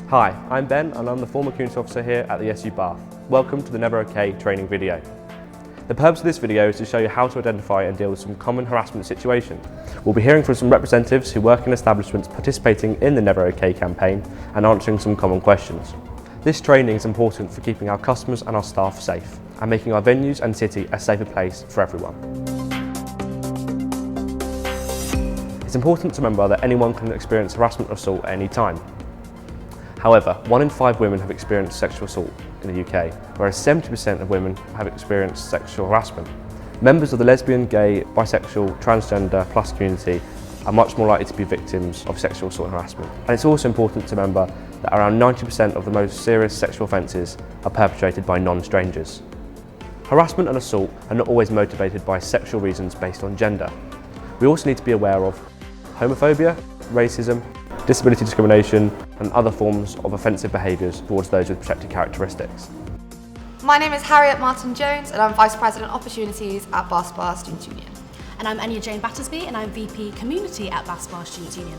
Hi, I'm Ben and I'm the former community officer here at the SU Bath. Welcome to the NeverOK training video. The purpose of this video is to show you how to identify and deal with some common harassment situations. We'll be hearing from some representatives who work in establishments participating in the NeverOK campaign and answering some common questions. This training is important for keeping our customers and our staff safe and making our venues and city a safer place for everyone. It's important to remember that anyone can experience harassment or assault at any time. However, 1 in 5 women have experienced sexual assault in the UK, whereas 70% of women have experienced sexual harassment. Members of the lesbian, gay, bisexual, transgender plus community are much more likely to be victims of sexual assault and harassment. And it's also important to remember that around 90% of the most serious sexual offences are perpetrated by non-strangers. Harassment and assault are not always motivated by sexual reasons based on gender. We also need to be aware of homophobia, racism, disability discrimination and other forms of offensive behaviours towards those with protected characteristics. My name is Harriet Martin-Jones and I'm Vice President Opportunities at Bath Spa Students' Union. And I'm Enya Jane Battersby and I'm VP Community at Bath Spa Students' Union.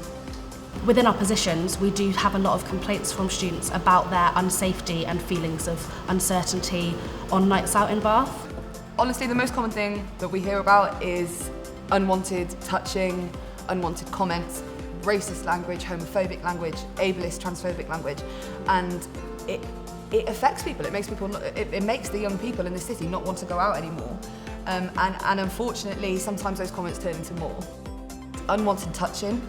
Within our positions, we do have a lot of complaints from students about their unsafety and feelings of uncertainty on nights out in Bath. Honestly, the most common thing that we hear about is unwanted touching, unwanted comments, racist language, homophobic language, ableist, transphobic language, and it affects people. It makes people. It makes the young people in the city not want to go out anymore, and unfortunately, sometimes those comments turn into more unwanted touching,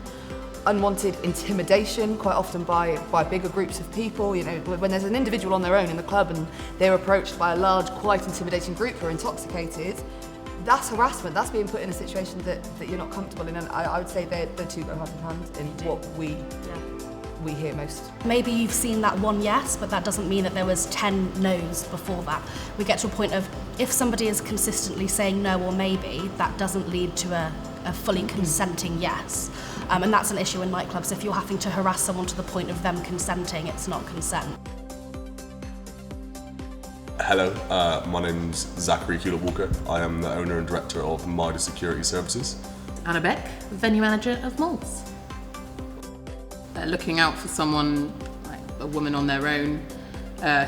unwanted intimidation, quite often by bigger groups of people. You know, when there's an individual on their own in the club and they're approached by a large, quite intimidating group who are intoxicated. That's harassment, that's being put in a situation that you're not comfortable in, and I would say the two go hand in hand in what we hear most. Maybe you've seen that one yes, but that doesn't mean that there was 10 no's before that. We get to a point of, if somebody is consistently saying no or maybe, that doesn't lead to a fully consenting yes. And that's an issue in nightclubs. If you're having to harass someone to the point of them consenting, it's not consent. Hello, my name's Zachary Keeler-Walker. I am the owner and director of Midas Security Services. Anna Beck, venue manager of Malls. Looking out for someone, like a woman on their own,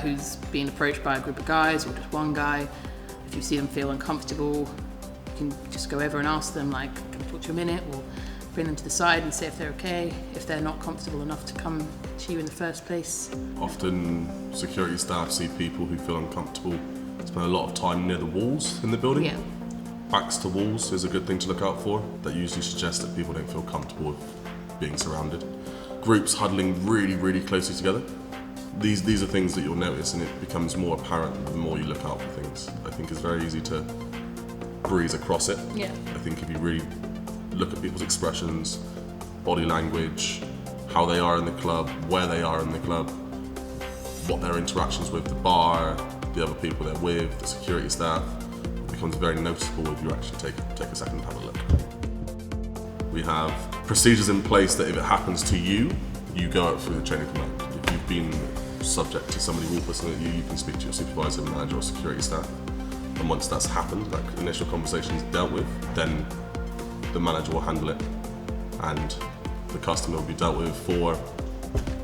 who's being approached by a group of guys or just one guy. If you see them feel uncomfortable, you can just go over and ask them, like, can I talk to you a minute? Or bring them to the side and see if they're okay, if they're not comfortable enough to come to you in the first place. Often security staff see people who feel uncomfortable, spend a lot of time near the walls in the building. Yeah. Backs to walls is a good thing to look out for. That usually suggests that people don't feel comfortable with being surrounded. Groups huddling really, really closely together. These are things that you'll notice, and it becomes more apparent the more you look out for things. I think it's very easy to breeze across it. Yeah. I think if you really look at people's expressions, body language, how they are in the club, where they are in the club, what their interactions with the bar, the other people they're with, the security staff, it becomes very noticeable if you actually take a second to have a look. We have procedures in place that if it happens to you, you go out through the chain of command. If you've been subject to somebody ruthlessly at you can speak to your supervisor, manager or security staff. And once that's happened, like initial conversation is dealt with, then the manager will handle it and the customer will be dealt with for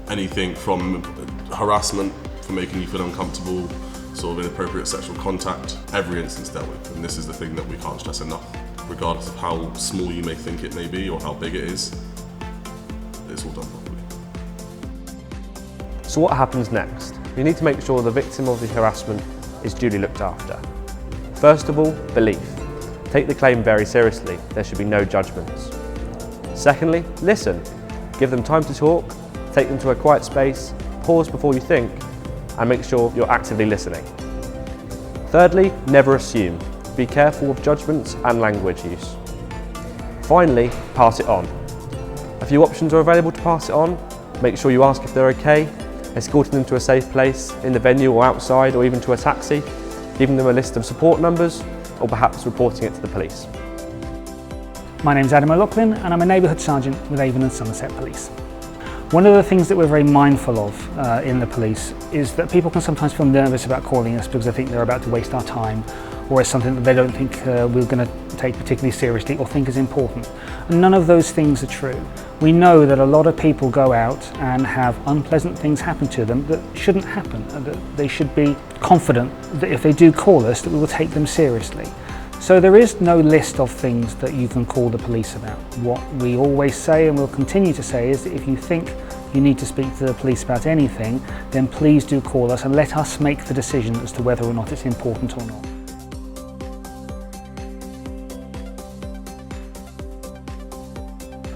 anything from harassment, for making you feel uncomfortable, sort of inappropriate sexual contact, every instance dealt with. And this is the thing that we can't stress enough. Regardless of how small you may think it may be or how big it is, it's all done properly. So what happens next? You need to make sure the victim of the harassment is duly looked after. First of all, belief. Take the claim very seriously. There should be no judgments. Secondly, listen. Give them time to talk, take them to a quiet space, pause before you think, and make sure you're actively listening. Thirdly, never assume. Be careful of judgments and language use. Finally, pass it on. A few options are available to pass it on. Make sure you ask if they're okay, escorting them to a safe place in the venue or outside, or even to a taxi, giving them a list of support numbers, or perhaps reporting it to the police. My name's Adam O'Loughlin and I'm a neighbourhood sergeant with Avon and Somerset Police. One of the things that we're very mindful of in the police is that people can sometimes feel nervous about calling us because they think they're about to waste our time, or it's something that they don't think we're going to take particularly seriously or think is important. And none of those things are true. We know that a lot of people go out and have unpleasant things happen to them that shouldn't happen, and that they should be confident that if they do call us, that we will take them seriously. So there is no list of things that you can call the police about. What we always say, and will continue to say, is that if you think you need to speak to the police about anything, then please do call us and let us make the decision as to whether or not it's important or not.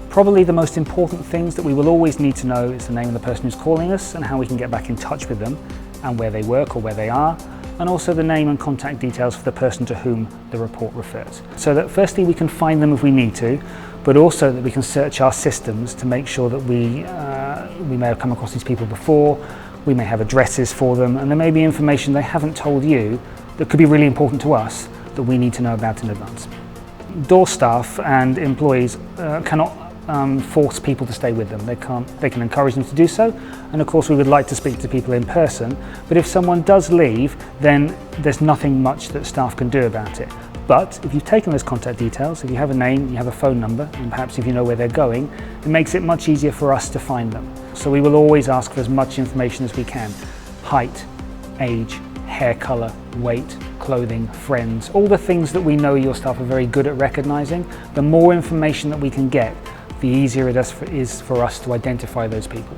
Probably the most important things that we will always need to know is the name of the person who's calling us and how we can get back in touch with them and where they work or where they are, and also the name and contact details for the person to whom the report refers. So that firstly we can find them if we need to, but also that we can search our systems to make sure that we may have come across these people before, we may have addresses for them, and there may be information they haven't told you that could be really important to us that we need to know about in advance. Door staff and employees cannot force people to stay with them. They can encourage them to do so, and of course we would like to speak to people in person, but if someone does leave, then there's nothing much that staff can do about it. But if you've taken those contact details, if you have a name, you have a phone number, and perhaps if you know where they're going, it makes it much easier for us to find them. So we will always ask for as much information as we can. Height, age, hair colour, weight, clothing, friends, all the things that we know your staff are very good at recognising. The more information that we can get, the easier it is for us to identify those people.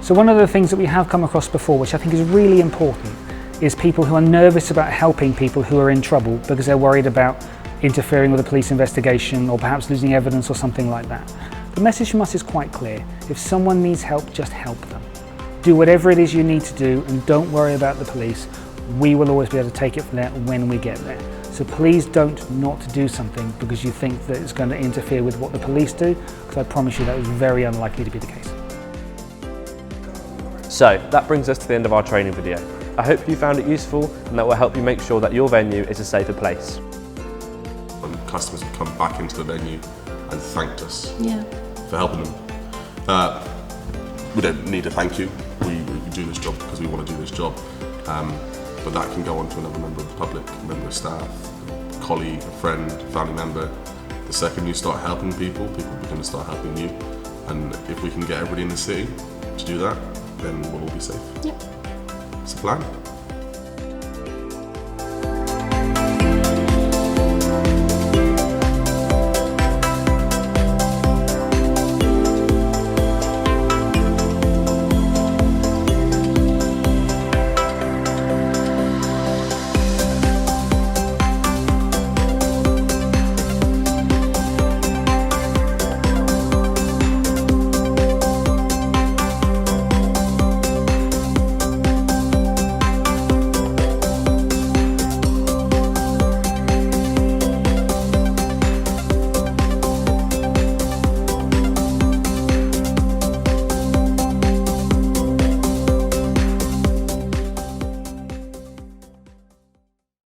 So one of the things that we have come across before, which I think is really important, is people who are nervous about helping people who are in trouble because they're worried about interfering with a police investigation or perhaps losing evidence or something like that. The message from us is quite clear. If someone needs help, just help them. Do whatever it is you need to do and don't worry about the police. We will always be able to take it from there when we get there. So please don't not do something because you think that it's going to interfere with what the police do, because I promise you that is very unlikely to be the case. So that brings us to the end of our training video. I hope you found it useful and that will help you make sure that your venue is a safer place. When customers have come back into the venue and thanked us for helping them. We don't need a thank you. We do this job because we want to do this job. But that can go on to another member of the public, a member of staff, a colleague, a friend, family member. The second you start helping people, people begin to start helping you. And if we can get everybody in the city to do that, then we'll all be safe. Yep. It's a plan.